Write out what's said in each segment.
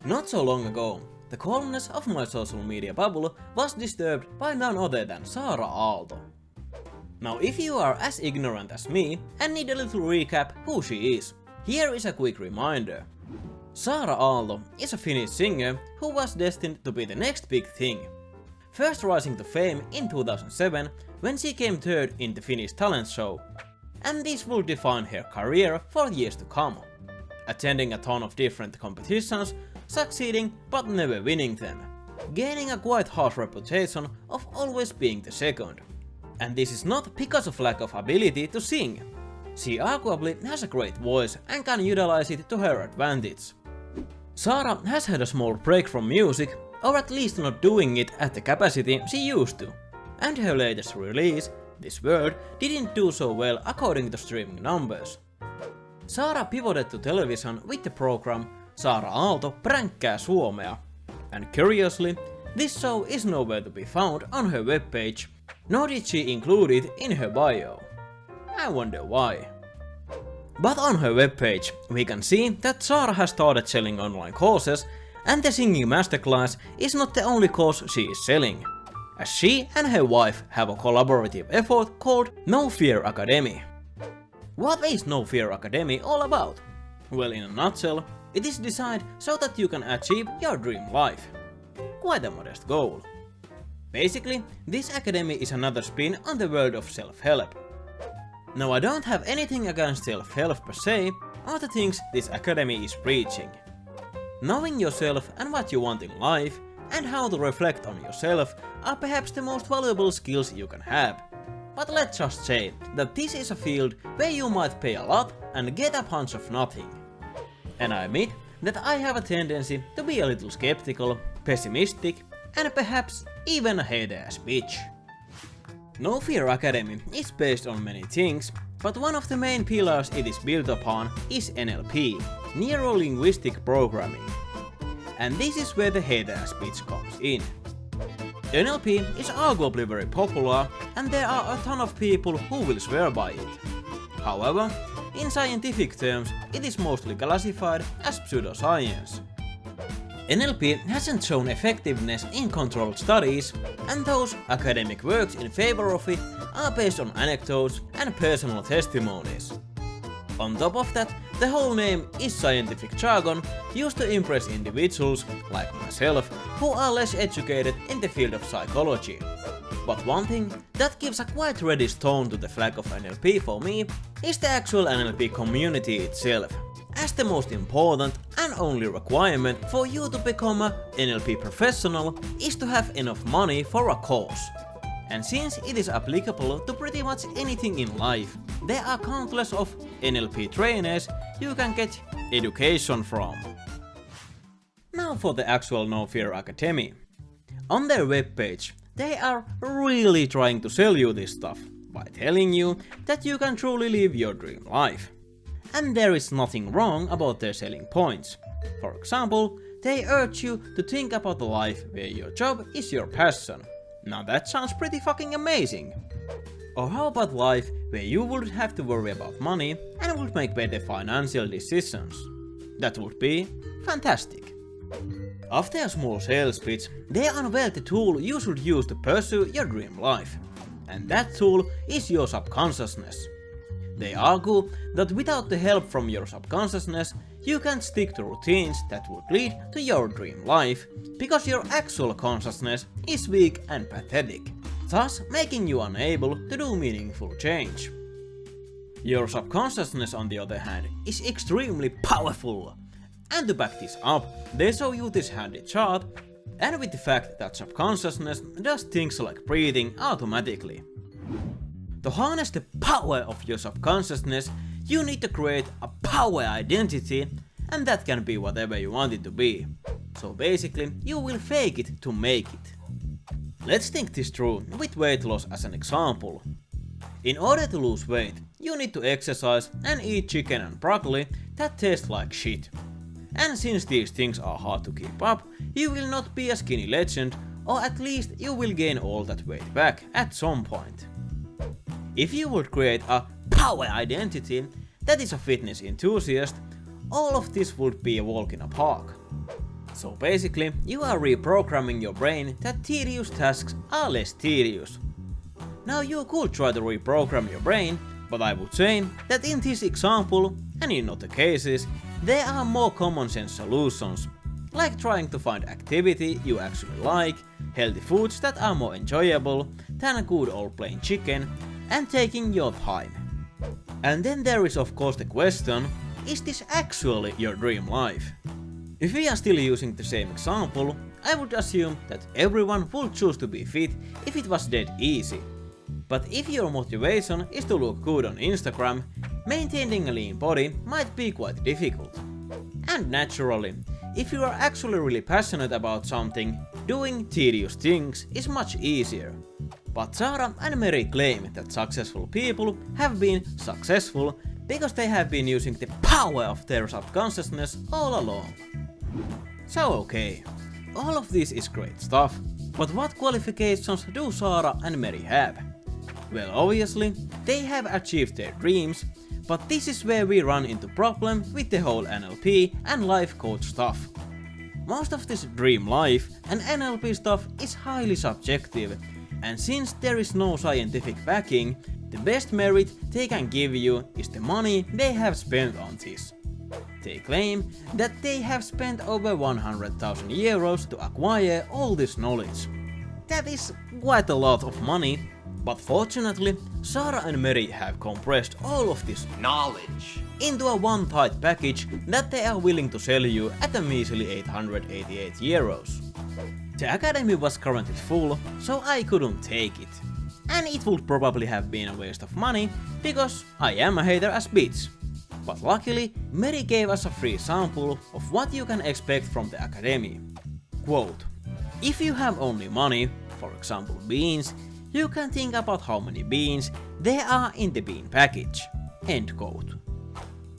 Not so long ago, the calmness of my social media bubble was disturbed by none other than Saara Aalto. Now if you are as ignorant as me and need a little recap who she is, here is a quick reminder. Saara Aalto is a Finnish singer who was destined to be the next big thing. First rising to fame in 2007 when she came third in the Finnish talent show, and this will define her career for years to come. Attending a ton of different competitions, succeeding but never winning them, gaining a quite harsh reputation of always being the second. And this is not because of lack of ability to sing. She arguably has a great voice and can utilize it to her advantage. Saara has had a small break from music, or at least not doing it at the capacity she used to. And her latest release, This World, didn't do so well according to streaming numbers. Saara pivoted to television with the program Saara Aalto pränkkää Suomea. And curiously, this show is nowhere to be found on her webpage, nor did she include it in her bio. I wonder why. But on her webpage, we can see that Saara has started selling online courses, and the singing masterclass is not the only course she is selling, as she and her wife have a collaborative effort called No Fear Academy. What is No Fear Academy all about? Well, in a nutshell, it is designed so that you can achieve your dream life. Quite a modest goal. Basically, this academy is another spin on the world of self-help. Now I don't have anything against self-help per se, or the things this academy is preaching. Knowing yourself and what you want in life, and how to reflect on yourself are perhaps the most valuable skills you can have. But let's just say that this is a field where you might pay a lot and get a bunch of nothing. And I admit that I have a tendency to be a little skeptical, pessimistic, and perhaps even a hater-ass bitch. No Fear Academy is based on many things, but one of the main pillars it is built upon is NLP, Neuro-Linguistic Programming. And this is where the hater-ass bitch comes in. NLP is arguably very popular, and there are a ton of people who will swear by it. However, in scientific terms, it is mostly classified as pseudoscience. NLP hasn't shown effectiveness in controlled studies, and those academic works in favor of it are based on anecdotes and personal testimonies. On top of that, the whole name is scientific jargon used to impress individuals, like myself, who are less educated in the field of psychology. But one thing that gives a quite reddish tone to the flag of NLP for me is the actual NLP community itself, as the most important and only requirement for you to become a NLP professional is to have enough money for a course. And since it is applicable to pretty much anything in life, there are countless of NLP trainers you can get education from. Now for the actual No Fear Academy. On their webpage, they are really trying to sell you this stuff by telling you that you can truly live your dream life. And there is nothing wrong about their selling points. For example, they urge you to think about a life where your job is your passion. Now that sounds pretty fucking amazing. Or how about life where you wouldn't have to worry about money and would make better financial decisions? That would be fantastic. After a small sales pitch, they unveil the tool you should use to pursue your dream life. And that tool is your subconsciousness. They argue that without the help from your subconsciousness, you can't stick to routines that would lead to your dream life, because your actual consciousness is weak and pathetic, thus making you unable to do meaningful change. Your subconsciousness, on the other hand, is extremely powerful. And to back this up, they show you this handy chart, and with the fact that subconsciousness does things like breathing automatically. To harness the power of your subconsciousness, you need to create a power identity, and that can be whatever you want it to be. So basically, you will fake it to make it. Let's think this through with weight loss as an example. In order to lose weight, you need to exercise and eat chicken and broccoli that taste like shit. And since these things are hard to keep up, you will not be a skinny legend, or at least you will gain all that weight back at some point. If you would create a power identity that is a fitness enthusiast, all of this would be a walk in a park. So basically, you are reprogramming your brain that tedious tasks are less tedious. Now you could try to reprogram your brain, but I would say that in this example, and in other cases, there are more common sense solutions, like trying to find activity you actually like, healthy foods that are more enjoyable than a good old plain chicken, and taking your time. And then there is of course the question, is this actually your dream life? If we are still using the same example, I would assume that everyone would choose to be fit if it was dead easy. But if your motivation is to look good on Instagram, maintaining a lean body might be quite difficult. And naturally, if you are actually really passionate about something, doing tedious things is much easier. But Saara and Meri claim that successful people have been successful because they have been using the power of their subconsciousness all along. So okay, all of this is great stuff, but what qualifications do Saara and Meri have? Well, obviously, they have achieved their dreams, but this is where we run into problem with the whole NLP and life coach stuff. Most of this dream life and NLP stuff is highly subjective, and since there is no scientific backing, the best merit they can give you is the money they have spent on this. They claim that they have spent over 100,000 euros to acquire all this knowledge. That is quite a lot of money, but fortunately, Saara and Meri have compressed all of this knowledge into a one tight package that they are willing to sell you at a measly 888 euros. The academy was currently full, so I couldn't take it. And it would probably have been a waste of money, because I am a hater as bitch. But luckily, Meri gave us a free sample of what you can expect from the academy. Quote, if you have only money, for example beans, you can think about how many beans there are in the bean package. End quote.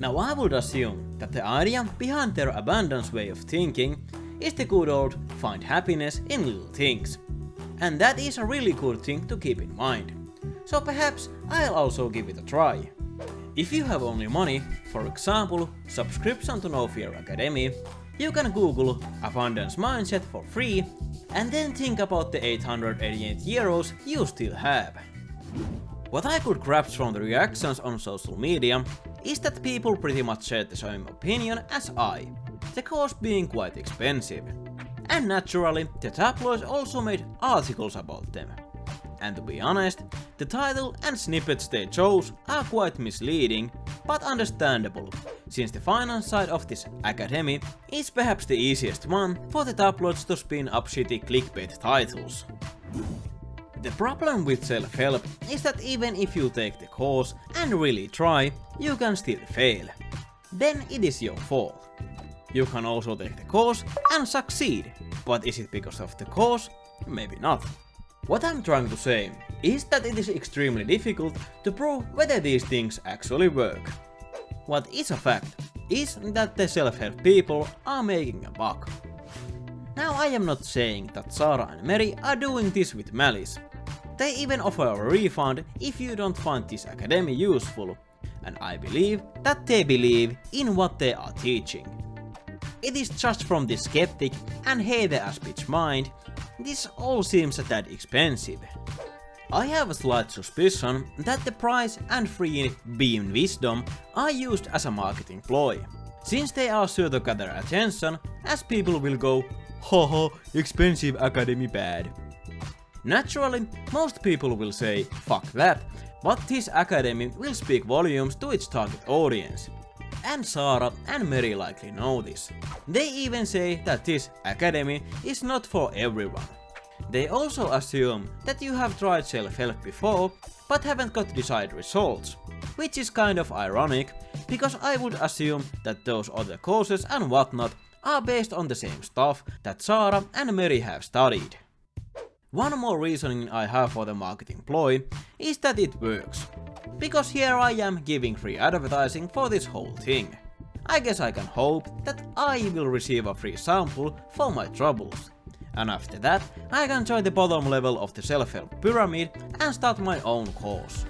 Now I would assume that the idea behind their abundance way of thinking is the good old find happiness in little things. And that is a really good thing to keep in mind. So perhaps I'll also give it a try. If you have only money, for example, subscription to No Fear Academy, you can Google abundance mindset for free and then think about the 888 euros you still have. What I could grasp from the reactions on social media is that people pretty much share the same opinion as I, the course being quite expensive. And naturally, the tabloids also made articles about them. And to be honest, the title and snippets they chose are quite misleading, but understandable, since the finance side of this academy is perhaps the easiest one for the tabloids to spin up shitty clickbait titles. The problem with self-help is that even if you take the course and really try, you can still fail. Then it is your fault. You can also take the course and succeed, but is it because of the course? Maybe not. What I'm trying to say is that it is extremely difficult to prove whether these things actually work. What is a fact is that the self-help people are making a buck. Now I am not saying that Saara and Meri are doing this with malice. They even offer a refund if you don't find this academy useful, and I believe that they believe in what they are teaching. It is just from the skeptic and hater as bitch mind, this all seems a tad expensive. I have a slight suspicion that the price and free beam wisdom are used as a marketing ploy, since they are sure to gather attention as people will go, haha, expensive academy bad. Naturally, most people will say, fuck that, but this academy will speak volumes to its target audience. And Saara and Meri likely know this. They even say that this academy is not for everyone. They also assume that you have tried self-help before, but haven't got desired results, which is kind of ironic, because I would assume that those other courses and whatnot are based on the same stuff that Saara and Meri have studied. One more reasoning I have for the marketing ploy is that it works. Because here I am giving free advertising for this whole thing. I guess I can hope that I will receive a free sample for my troubles. And after that, I can join the bottom level of the self-help pyramid and start my own course.